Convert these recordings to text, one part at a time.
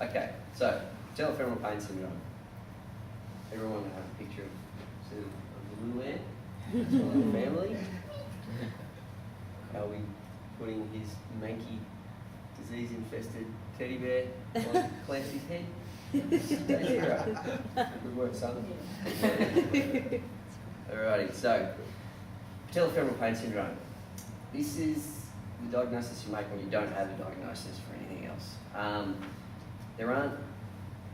Okay, so patellofemoral pain syndrome. Everyone have a picture of the little ant, that's my little family. Are we putting his manky, disease-infested teddy bear on Clancy's head? Stay right. Good work, son. Alrighty, so patellofemoral pain syndrome. This is the diagnosis you make when you don't have a diagnosis for anything else. There aren't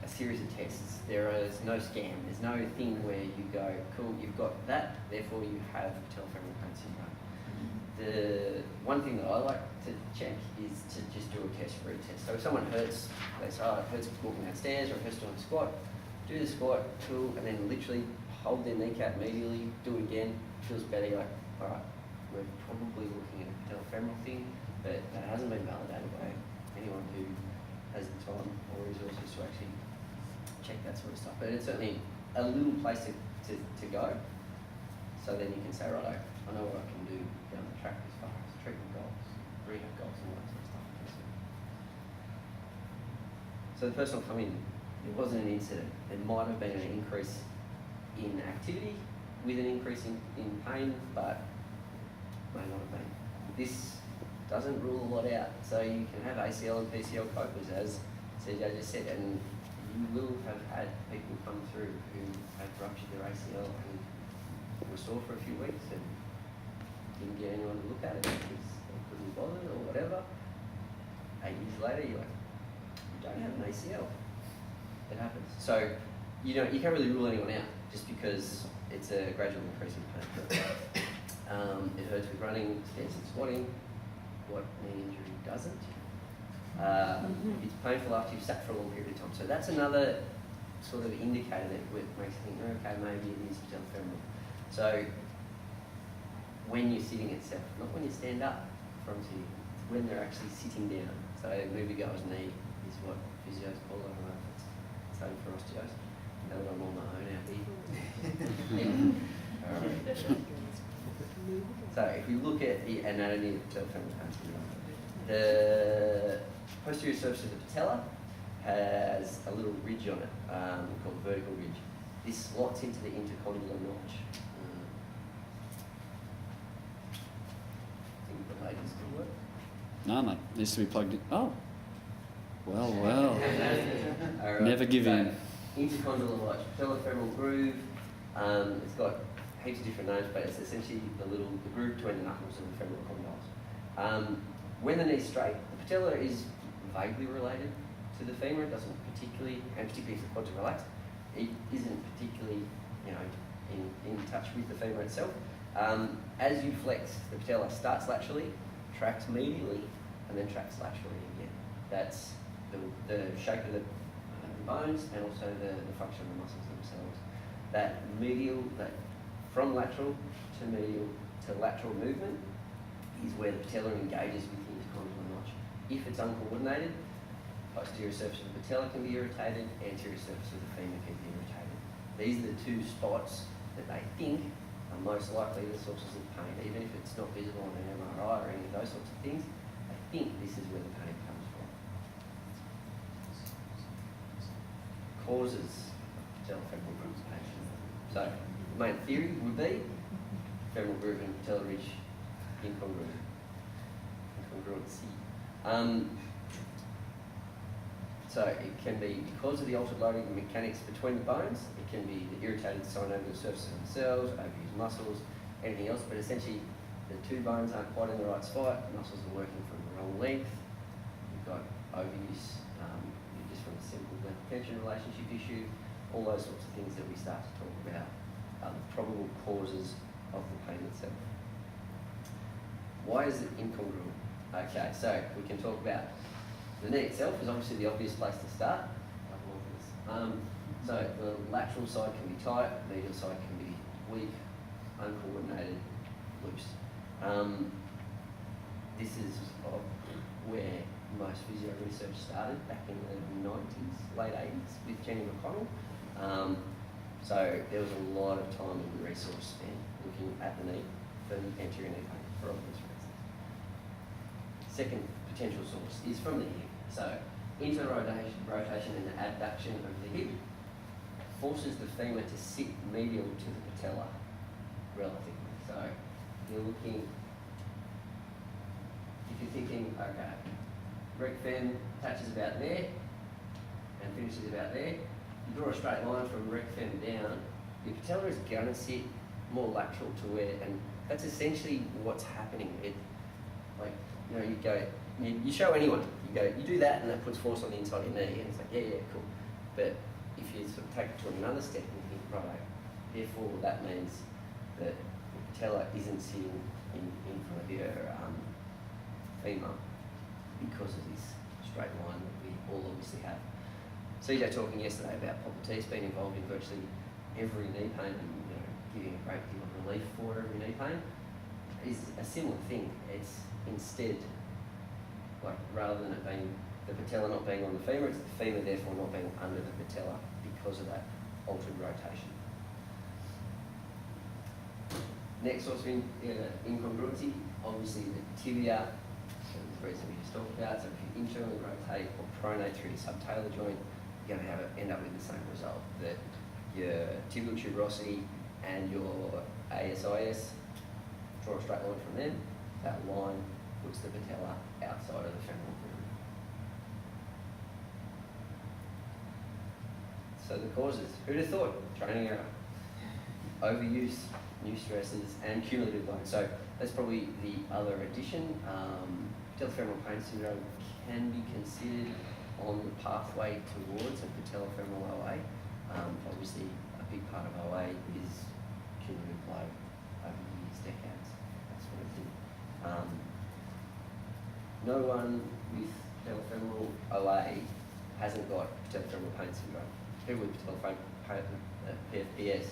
a series of tests. There is no scam. There's no thing where you go, cool, you've got that, therefore you have patellofemoral pain syndrome. The one thing that I like to check is to just do a test for each test. So if someone hurts, they say, oh, it hurts walking downstairs or it hurts doing a squat, do the squat, cool, and then literally hold their kneecap immediately, do it again, feels better, you're like, all right, we're probably looking at a patellofemoral thing, but that hasn't been validated by anyone who has the time or resources to actually check that sort of stuff. But it's certainly a little place to go, so then you can say, right, I know what I can do down the track as far as treatment goals, rehab goals, and all that sort of stuff. So the person will come in, it wasn't an incident. There might have been an increase in activity with an increase in pain, but may not have been. This doesn't rule a lot out. So you can have ACL and PCL copers, as CJ just said, and you will have had people come through who have ruptured their ACL and were sore for a few weeks and didn't get anyone to look at it because they couldn't be bothered or whatever. 8 years later, you're like, you don't have an ACL. It happens. So you can't really rule anyone out just because it's a gradual increase in pain. It hurts with running, stance and squatting. What knee injury doesn't? It's painful after you've sat for a long period of time. So that's another sort of indicator that makes you think, okay, maybe it is patellofemoral. So when you're sitting itself, not when you stand up from sitting, it's when they're actually sitting down. So moviegoer's knee is what physios call it. I don't know if it's the same for osteos. Now that I'm on my own out here. Alright. So if we look at the anatomy of patellofemoral pain syndrome, the posterior surface of the patella has a little ridge on it called vertical ridge. This slots into the intercondylar notch. Think the ladies can work? No, it needs to be plugged in. Oh, well. Right. Never give in. Intercondylar notch, patellofemoral groove. It's got heaps of different names, but it's essentially the groove between the knuckles and the femoral condyles. When the knee's straight, the patella is vaguely related to the femur. It doesn't particularly, and particularly if the quads are relaxed, it isn't particularly, in touch with the femur itself. As you flex, the patella starts laterally, tracks medially, and then tracks laterally again. That's the shape of the bones and also the function of the muscles themselves. That from lateral to medial to lateral movement is where the patella engages with the intercondylar notch. If it's uncoordinated, posterior surface of the patella can be irritated, anterior surface of the femur can be irritated. These are the two spots that they think are most likely the sources of pain. Even if it's not visible on an MRI or any of those sorts of things, they think this is where the pain comes from. Causes of patellofemoral groove pain. So the main theory would be femoral groove and patellar ridge incongruency. So it can be because of the altered loading mechanics between the bones. It can be the irritated synovial surfaces themselves, overused muscles, anything else. But essentially, the two bones aren't quite in the right spot. The muscles are working from the wrong length. You've got overuse, just from a simple length-tension relationship issue. All those sorts of things that we start to talk about are the probable causes of the pain itself. Why is it incongruent? Okay, so we can talk about the knee itself is obviously the obvious place to start. So the lateral side can be tight, medial side can be weak, uncoordinated, loose. This is where most physio research started back in the 90s, late 80s with Jenny McConnell. So there was a lot of time and resource spent looking at the knee for anterior knee pain for obvious reasons. Second potential source is from the hip. So Inter-rotation and abduction of the hip forces the femur to sit medial to the patella, relatively. So you're looking, if you're thinking, okay, rec fem touches about there and finishes about there, you draw a straight line from rec fem down, your patella is going to sit more lateral to where, and that's essentially what's happening. You go, you show anyone, you do that and that puts force on the inside of your knee, and it's like, yeah, cool. But if you sort of take it to another step and think, right, therefore that means that the patella isn't sitting in front of your femur because of this straight line that we all obviously have. CJ talking yesterday about Popote's being involved in virtually every knee pain and giving a great deal of relief for every knee pain is a similar thing. It's instead, like, rather than it being the patella not being on the femur, it's the femur therefore not being under the patella because of that altered rotation. Next source of incongruency, obviously the tibia, the reason we just talked about. So if you internally rotate or pronate through your subtalar joint, you're going to end up with the same result, that your tibial tuberosity and your ASIS, draw a straight line from them, that line puts the patella outside of the femoral groove. So the causes, who'd have thought? Training error, overuse, new stresses, and cumulative load. So that's probably the other addition. Patellofemoral pain syndrome can be considered on the pathway towards a patellofemoral OA. Obviously, a big part of OA is cumulative load over years, decades, that sort of thing. No one with patellofemoral OA hasn't got patellofemoral pain syndrome. People with patellofemoral PFPS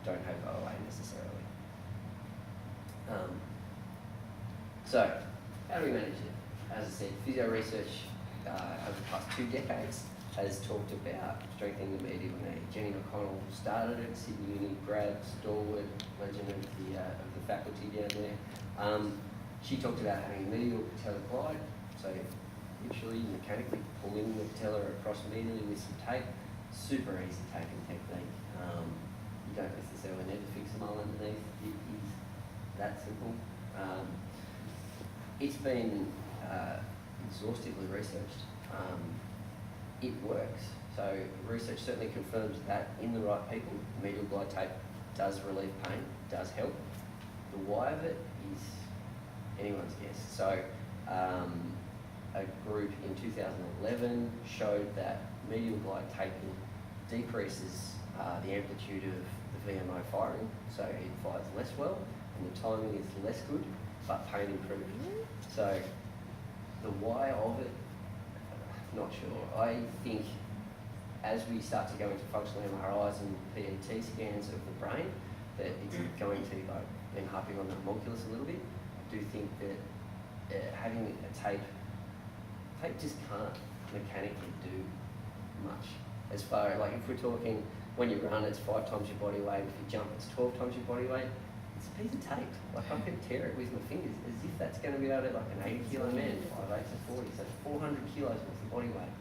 don't have OA necessarily. So, how do we manage it? As I said, physio research over the past 2 decades has talked about strengthening the medial knee. Jenny McConnell started at Sydney Uni, grad, stalwart, legend of the faculty down there. She talked about having medial patellar glide, so literally mechanically pulling the patella across medially with some tape. Super easy taping technique. You don't necessarily need to fix them all underneath. It is that simple. It's been exhaustively researched. It works. So research certainly confirms that in the right people, medial glide tape does relieve pain, does help. The why of it is anyone's guess. So a group in 2011 showed that medial glide taping decreases the amplitude of the VMO firing, so it fires less well and the timing is less good, but pain improved. So the why of it, not sure. I think as we start to go into functional MRIs and PET scans of the brain, that it's going to, like, been harping on the homunculus a little bit. I do think that having a tape just can't mechanically do much. As far, like, if we're talking, when you run, it's 5 times your body weight. If you jump, it's 12 times your body weight. It's a piece of tape. Like, I could tear it with my fingers, as if that's going to be able to, like, an 80 kilo man, 5'8" to 40, so 400 kilos worth of body weight.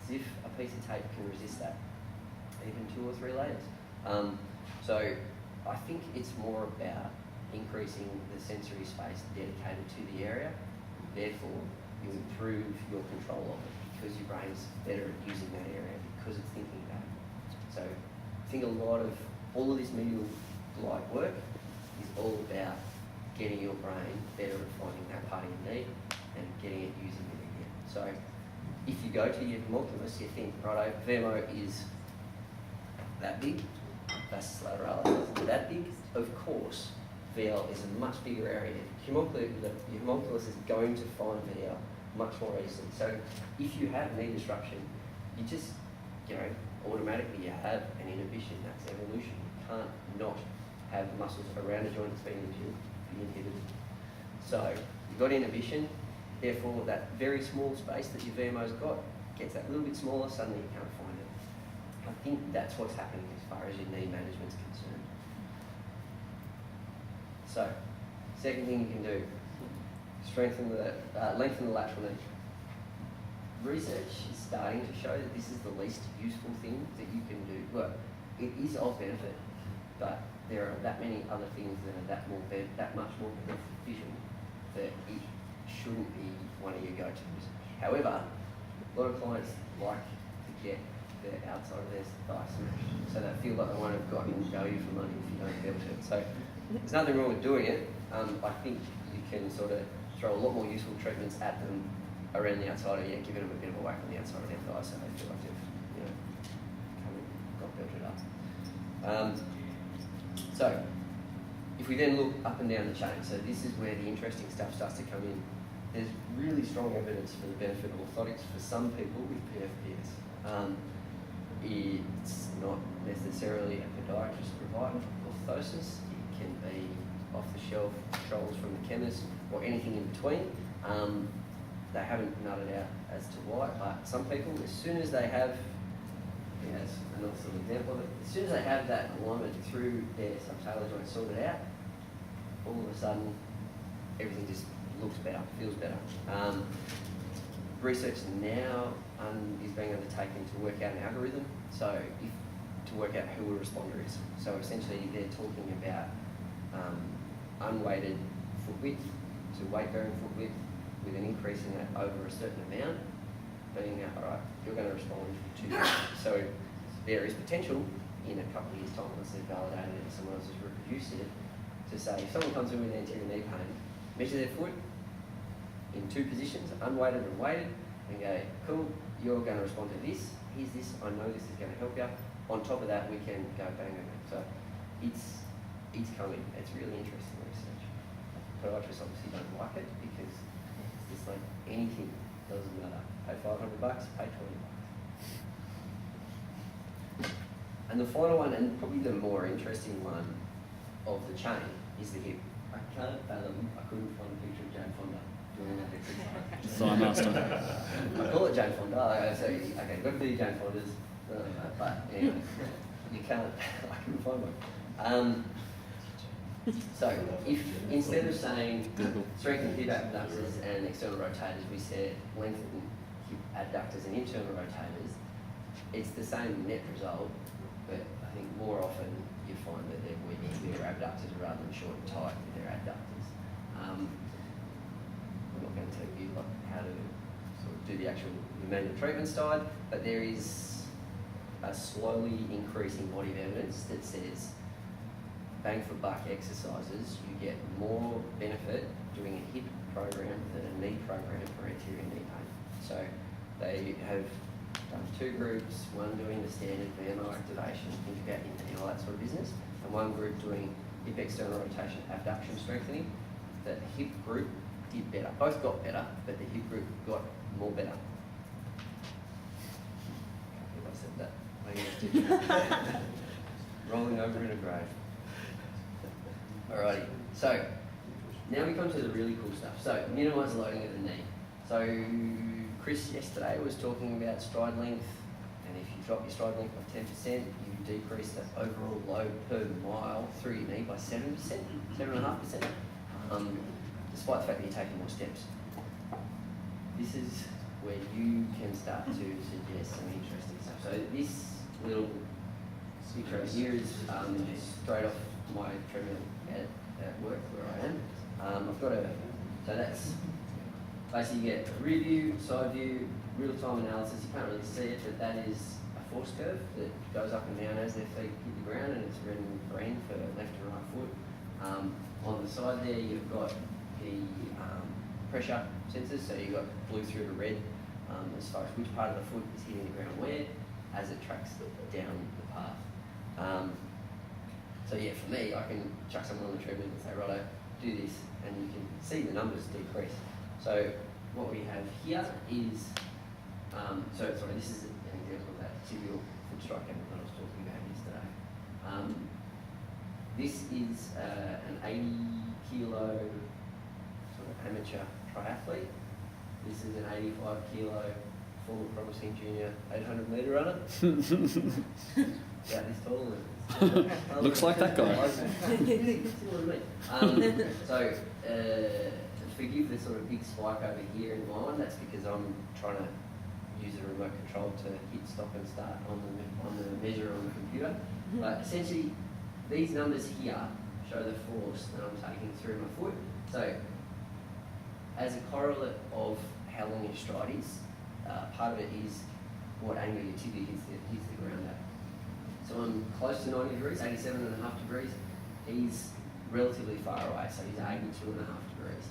As if a piece of tape can resist that, even 2 or 3 layers. So I think it's more about increasing the sensory space dedicated to the area. Therefore, you improve your control of it because your brain's better at using that area because it's thinking about it. So I think all of this medial glide work is all about getting your brain better at finding that part of your knee and getting it using it again. So if you go to your homunculus, you think, righto, VMO is that big, vastus lateralis is that big. Of course, VL is a much bigger area. Your homunculus is going to find VL much more easily. So if you have knee disruption, you just, automatically you have an inhibition. That's evolution. You can't not have muscles around a joint that's being inhibited. So you've got inhibition, therefore that very small space that your VMO's got gets that little bit smaller, suddenly you can't find it. I think that's what's happening as far as your knee management's concerned. So, second thing you can do, lengthen the lateral knee. research is starting to show that this is the least useful thing that you can do. Well, it is of benefit, but there are that many other things that are that much more beneficial that it shouldn't be one of your go-tos. However, a lot of clients like to get the outside of their thigh smashed, so they feel like they won't have gotten value for money if you don't belt it. So there's nothing wrong with doing it. I think you can sort of throw a lot more useful treatments at them around the outside of giving them a bit of a whack on the outside of their thigh, so they feel like they've got belted up. So if we then look up and down the chain, so this is where the interesting stuff starts to come in. There's really strong evidence for the benefit of orthotics for some people with PFPS. It's not necessarily a podiatrist provided orthosis. It can be off-the-shelf controls from the chemist or anything in between. They haven't nutted out as to why, but some people, as soon as they have, as another sort of example of it, as soon as they have that alignment through their subtalar joint sorted out, all of a sudden everything just looks better, feels better. Research now is being undertaken to work out an algorithm, to work out who a responder is. So essentially they're talking about unweighted foot width, so weight-bearing foot width, with an increase in that over a certain amount, being that, all right, you're going to respond to that. So there is potential in a couple of years' time, once they've validated it and someone else has reproduced it, to say if someone comes in with anterior knee pain, measure their foot in two positions, unweighted and weighted, and go, cool, you're going to respond to this, here's this, I know this is going to help you. On top of that, we can go bang, bang, bang. So it's coming. It's really interesting research. Podiatrists obviously don't like it because it's just like anything, doesn't matter. Pay $500, pay $20. And the final one, and probably the more interesting one of the chain, is the hip. I can't fathom, I couldn't find a picture of Jane Fonda doing that exercise. Thigh master. I call it Jane Fonda. I say, okay, you've got to do Jane Fondas, but anyway, you can't, I couldn't find one. So if instead of saying strengthen hip abductors and external rotators, we said lengthen hip adductors and internal rotators, it's the same net result, but I think more often you find that they're weakening their abductors rather than short and tight with their adductors. I'm not going to tell you how to sort of do the actual manual treatment side, but there is a slowly increasing body of evidence that says bang for buck exercises, you get more benefit doing a hip program than a knee program for anterior knee pain. So they have done two groups, one doing the standard VMO activation, think about and all that sort of business, and one group doing hip external rotation abduction strengthening. The hip group did better. Both got better, but the hip group got more better. I said that. Rolling over in a grave. Alrighty, so now we come to the really cool stuff. So minimise loading of the knee. So Chris yesterday was talking about stride length, and if you drop your stride length by 10%, you decrease the overall load per mile through your knee by 7%, 7.5%, despite the fact that you're taking more steps. This is where you can start to suggest some interesting stuff. So this little picture over here is straight off my treadmill at work where I am. I've got so that's basically you get a rear view, side view, real-time analysis. You can't really see it, but that is a force curve that goes up and down as their feet hit the ground, and it's red and green for left and right foot. On the side there, you've got the pressure sensors, so you've got blue through to red as far as which part of the foot is hitting the ground where, as it tracks down the path. So yeah, for me, I can chuck someone on the treadmill and say, righto, do this, and you can see the numbers decrease. So what we have here is, this is an example of that tibial foot strike that I was talking about yesterday. This is an 80 kilo sort of amateur triathlete. This is an 85 kilo former promising junior 800 metre runner. Yeah, he's taller than Looks like that guy. So, forgive the sort of big spike over here in mine. That's because I'm trying to use a remote control to hit stop and start on the measure on the computer. But essentially, these numbers here show the force that I'm taking through my foot. So, as a correlate of how long your stride is, part of it is what angle your tibia hits the ground at. So I'm close to 90 degrees, 87.5 degrees. He's relatively far away, so he's 82.5 degrees.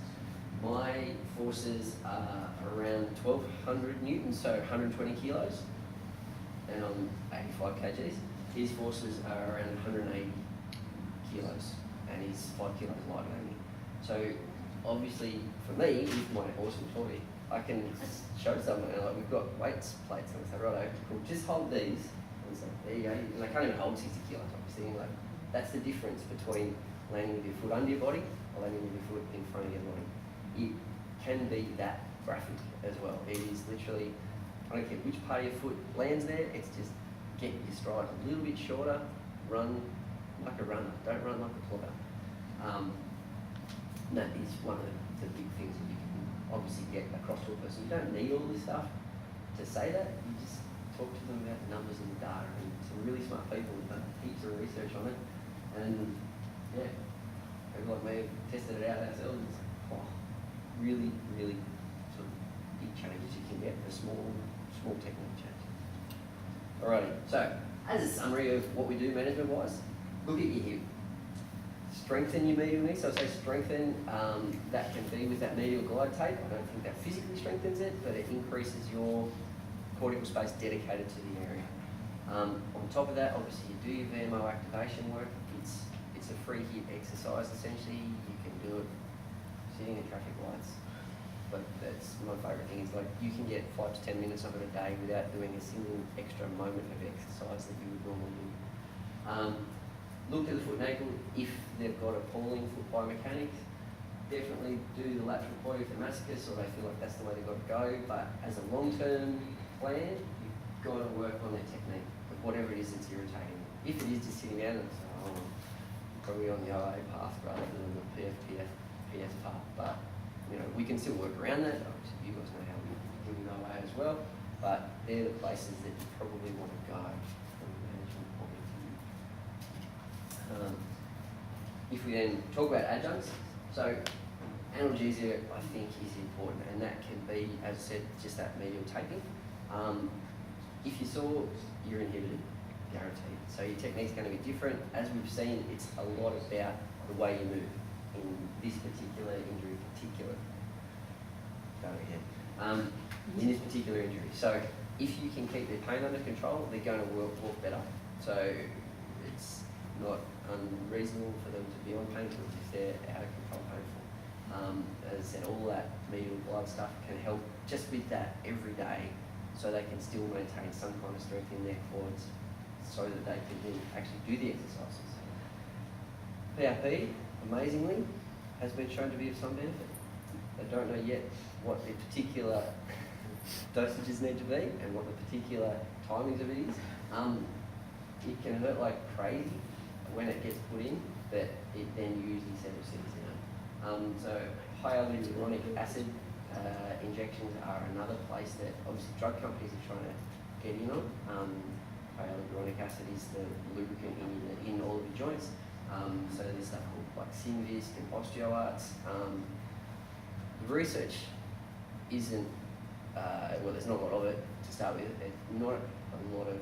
My forces are around 1,200 newtons, so 120 kilos, and I'm 85 kgs. His forces are around 180 kilos, and he's 5 kilos lighter than me. So obviously, for me, with my awesome toy, I can show someone, like, we've got weights plates, and I say, righto, cool, just hold these. And so there you go, and I can't even hold 60 kilos, obviously. Like, that's the difference between landing with your foot under your body or landing with your foot in front of your body. It can be that graphic as well. It is literally, I don't care which part of your foot lands there, it's just get your stride a little bit shorter, run like a runner, don't run like a plodder. That is one of the big things that you can obviously get across to a person. You don't need all this stuff to say that, you just talk to them about the numbers and the data, and some really smart people have done heaps of research on it, and yeah, people like me have tested it out ourselves. It's really, really sort of big changes you can get for small technique changes. Alrighty, so as a summary of what we do management-wise, look at your hip. Strengthen your medial knee, so I say strengthen, that can be with that medial glide tape. I don't think that physically strengthens it, but it increases your cortical space dedicated to the area. On top of that, obviously you do your VMO activation work. It's a free hip exercise essentially. You can do it sitting in traffic lights, but that's my favourite thing is, like, you can get 5 to 10 minutes of it a day without doing a single extra moment of exercise that you would normally do. Look at the foot and ankle if they've got appalling foot biomechanics. Definitely do the lateral quad if they're masochists or they feel like that's the way they've got to go. But as a long-term plan, you've got to work on their technique of whatever it is that's irritating. If it is just sitting down and saying, probably on the OA path rather than the PS path. But we can still work around that. Obviously, you guys know how we do the OA as well. But they're the places that you probably want to go from a management point of view. If we then talk about adjuncts, so analgesia I think is important, and that can be, as I said, just that medial taping. If you saw, you're inhibited, guaranteed. So your technique's going to be different. As we've seen, it's a lot about the way you move in this particular injury, in this particular injury. So if you can keep their pain under control, they're going to walk better. So it's not unreasonable for them to be on painkillers if they're out of control painful. As I said, all that medial glide stuff can help just with that every day, so they can still maintain some kind of strength in their quads, so that they can then actually do the exercises. PRP, amazingly, has been shown to be of some benefit. They don't know yet what the particular dosages need to be and what the particular timings of it is. It can hurt like crazy when it gets put in, but it then usually settles things down. So hyaluronic acid injections are another place that obviously drug companies are trying to get in on. Hyaluronic acid is the lubricant in all of your joints. So there's stuff called like Synvisc and OsteoArts. The research isn't, well, there's not a lot of it to start with. There's not a lot of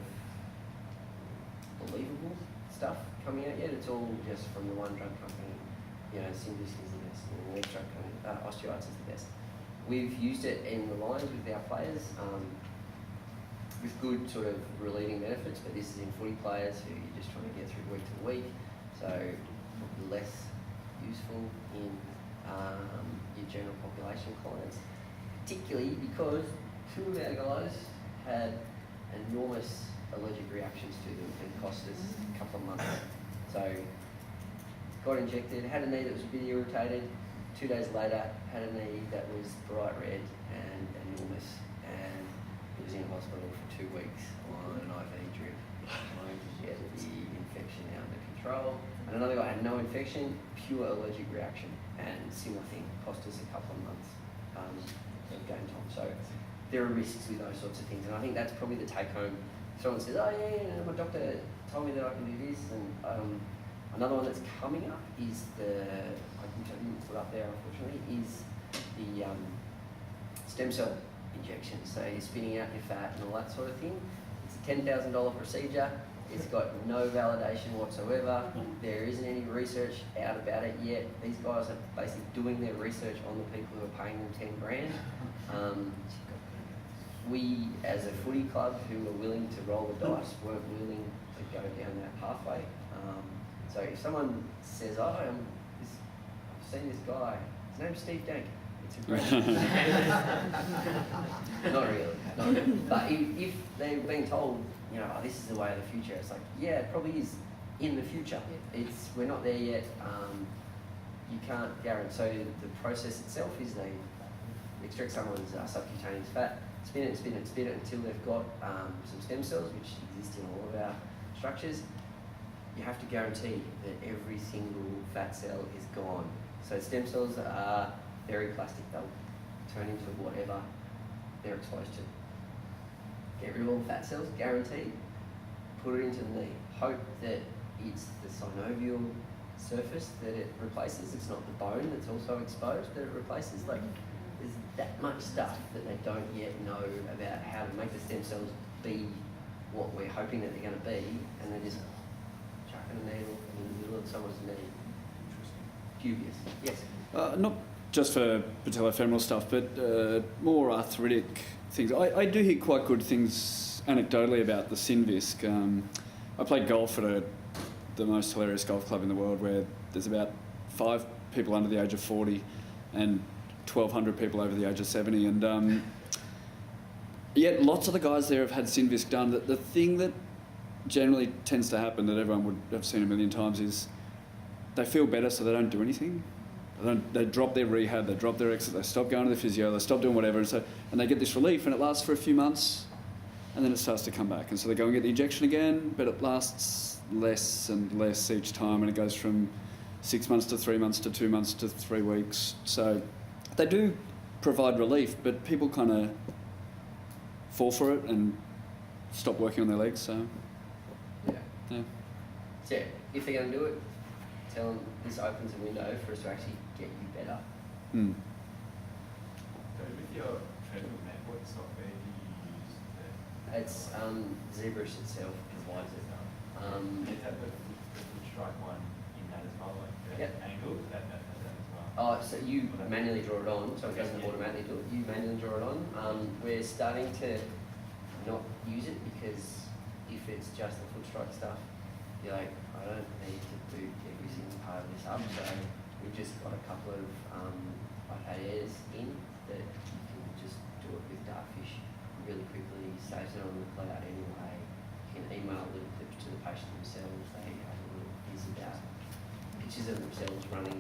believable stuff coming out yet. It's all just from the one drug company. Synvisc is the best, and the next drug company, OsteoArts is the best. We've used it in the lines with our players with good sort of relieving benefits, but this is in footy players who you're just trying to get through week to week, so probably less useful in your general population clients, particularly because 2 of our guys had enormous allergic reactions to them and cost us a couple of months. So got injected, had a knee that was a bit irritated. 2 days later, had a knee that was bright red and enormous, and he was in hospital for 2 weeks on an IV drip, trying to get the infection under control. And another guy had no infection, pure allergic reaction, and similar thing, cost us a couple of months of game time. So there are risks with those sorts of things, and I think that's probably the take home. Someone says, "Oh yeah, my doctor told me that I can do this," and another one that's coming up is which I didn't put up there unfortunately, is the stem cell injection. So you're spinning out your fat and all that sort of thing. It's a $10,000 procedure. It's got no validation whatsoever. There isn't any research out about it yet. These guys are basically doing their research on the people who are paying them 10 grand. We, as a footy club who were willing to roll the dice, weren't willing to go down that pathway. So if someone says, "Oh, I've seen this guy, his name's Steve Dank," it's a great not really. But if they've been told, you know, "Oh, this is the way of the future," it's like, yeah, it probably is in the future. We're not there yet. You can't guarantee. So the process itself is they extract someone's subcutaneous fat, spin it until they've got some stem cells, which exist in all of our structures. You have to guarantee that every single fat cell is gone. So stem cells are very plastic. They'll turn into whatever they're exposed to. Get rid of all the fat cells, guaranteed. Put it into the knee. Hope that it's the synovial surface that it replaces. It's not the bone that's also exposed that it replaces. Like, there's that much stuff that they don't yet know about how to make the stem cells be what we're hoping that they're going to be, and they're just chucking a needle in the middle of someone's knee. Dubious. Yes? Not just for patellofemoral stuff, but more arthritic things. I do hear quite good things anecdotally about the Synvisc. I played golf at the most hilarious golf club in the world, where there's about 5 people under the age of 40 and 1,200 people over the age of 70. And yet lots of the guys there have had Synvisc done. The thing that generally tends to happen, that everyone would have seen a million times, is they feel better, so they don't do anything. They drop their rehab, they drop their exercise, they stop going to the physio, they stop doing whatever, and they get this relief, and it lasts for a few months, and then it starts to come back. And so they go and get the injection again, but it lasts less and less each time, and it goes from 6 months to 3 months to 2 months to 3 weeks. So they do provide relief, but people kind of fall for it and stop working on their legs. So yeah. So if they're going to do it, tell them this opens a window for us to actually get you better. Mm. So with your treadmill mat, what software do you use there? It's Zebrus itself provides it. Is that the foot strike one in that as well, like the angle? That has that as well. Oh, so you manually draw it on, so it doesn't automatically do it. You manually draw it on. We're starting to not use it because if it's just the foot strike stuff, you're like, I don't need to do every single part of this up. So we've just got a couple of IKs in that you can just do it with Dartfish really quickly, saves it on the cloud anyway. You can email little clips to the patient themselves. They have a little piece about pictures of themselves running